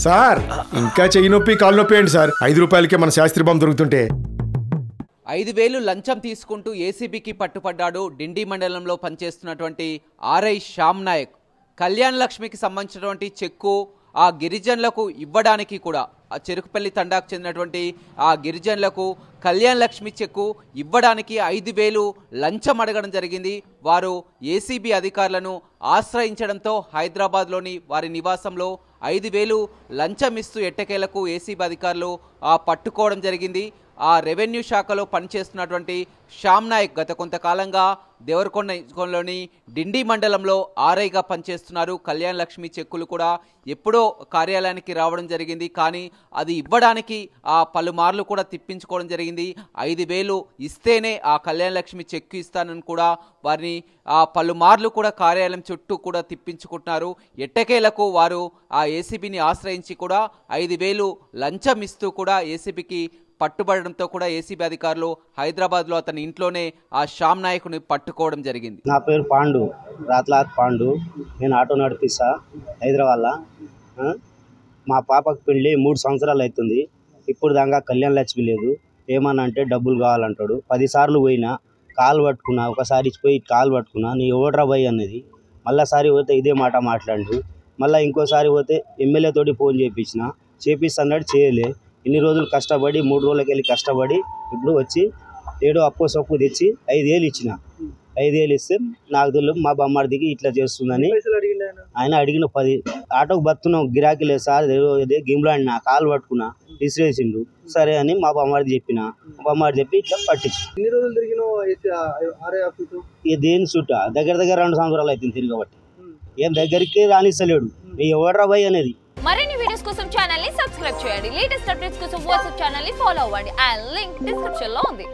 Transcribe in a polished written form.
Sir ఇంకా చెయ్యి నొప్పి కాలు నొప్పి ఏంటి సార్? 5 రూపాయలకే మన శాస్త్రి బాంబు దొరుకుతుంటే 5,000 లంచం తీసుకుంటూ ఏసీబీకి పట్టుపడ్డాడు డిండి మండలంలో పనిచేస్తున్నటువంటి ఆర్ఐ శ్యామ్ నాయక్. కళ్యాణ్ లక్ష్మికి సంబంధించినటువంటి చెక్కు ఆ గిరిజనులకు ఇవ్వడానికి కూడా ఆ చెరుకుపల్లి తండాకు చెందినటువంటి ఆ గిరిజనులకు కళ్యాణ్ లక్ష్మి చెక్కు ఇవ్వడానికి 5,000 లంచం అడగడం జరిగింది. వారు ఏసీబీ అధికారులను ఆశ్రయించడంతో హైదరాబాద్లోని వారి నివాసంలో 5,000 లంచం ఇస్తూ ఎట్టకేలకు ఏసీబీ అధికారులు పట్టుకోవడం జరిగింది. ఆ రెవెన్యూ శాఖలో పనిచేస్తున్నటువంటి శ్యామ్ నాయక్ గత కొంతకాలంగా దేవరకొండలోని డిండి మండలంలో ఆర్ఐగా పనిచేస్తున్నారు. కళ్యాణ్ లక్ష్మి చెక్కులు కూడా ఎప్పుడో కార్యాలయానికి రావడం జరిగింది, కానీ అది ఇవ్వడానికి పలుమార్లు కూడా తిప్పించుకోవడం జరిగింది. 5,000 ఇస్తేనే ఆ కళ్యాణ్ లక్ష్మి చెక్కు ఇస్తానని కూడా వారిని పలుమార్లు కూడా కార్యాలయం చుట్టూ కూడా తిప్పించుకుంటున్నారు. ఎట్టకేలకు వారు ఆ ఏసీబీని ఆశ్రయించి కూడా 5,000 లంచం ఇస్తూ కూడా ఏసీబీకి పట్టుబడడంతో కూడా ఏసీబీ అధికారులు హైదరాబాద్లో అతని ఇంట్లోనే ఆ శ్యామ్ నాయకుని పట్టుకోవడం జరిగింది. నా పేరు పాండు, రాత్లాత్ పాండు. నేను ఆటో నడిపిస్తా హైదరాబాద్లో. మా పాపకు పెళ్ళి 3 సంవత్సరాలు అవుతుంది. ఇప్పుడు దాకా కళ్యాణ్ లక్ష్మి లేదు. ఏమన్నా అంటే డబ్బులు కావాలంటాడు. 10 సార్లు పోయినా, కాలు పట్టుకున్నా, ఒకసారి పోయి కాలు పట్టుకున్నా, నీ ఓడ్రా పోయి అన్నది. మళ్ళీసారి పోతే ఇదే మాట మాట్లాడు. మళ్ళీ ఇంకోసారి పోతే ఎమ్మెల్యే తోటి ఫోన్ చేపిస్తాడు, చేయలే. ఇన్ని రోజులు కష్టపడి 3 రోజులకి వెళ్ళి కష్టపడి ఇప్పుడు వచ్చి ఏడో అప్పు సొప్పు తెచ్చి 5,000 ఇచ్చిన. 5,000 ఇస్తే నాకు తెలియదు మా బొమ్మడికి ఇట్లా చేస్తుందని ఆయన అడిగిన 10 ఆటోకు బతున్నాం, గిరాకీ లేదు సార్, ఇదే గిమ్లాడినా, కాలు పట్టుకున్నా, విసిరేసిండు. సరే అని మా బొమ్మడికి చెప్పిన. బొమ్మడి చెప్పి ఇట్లా పట్టించు. దేని చుట్ట దగ్గర 2 సంవత్సరాలు అవుతుంది తిరగబట్టి. ఏం దగ్గరికి రానిస్తలేడు. ఎవడ్రా భయ్ అనేది. మరిన్ని వీడియోస్ కోసం ఛానల్ ని సబ్స్క్రైబ్ చేయండి. లేటెస్ట్ అప్డేట్స్ కోసం వాట్సాప్ ఛానల్ ని ఫాలో అవ్వండి. ఆ లింక్ డిస్క్రిప్షన్ లో ఉంది.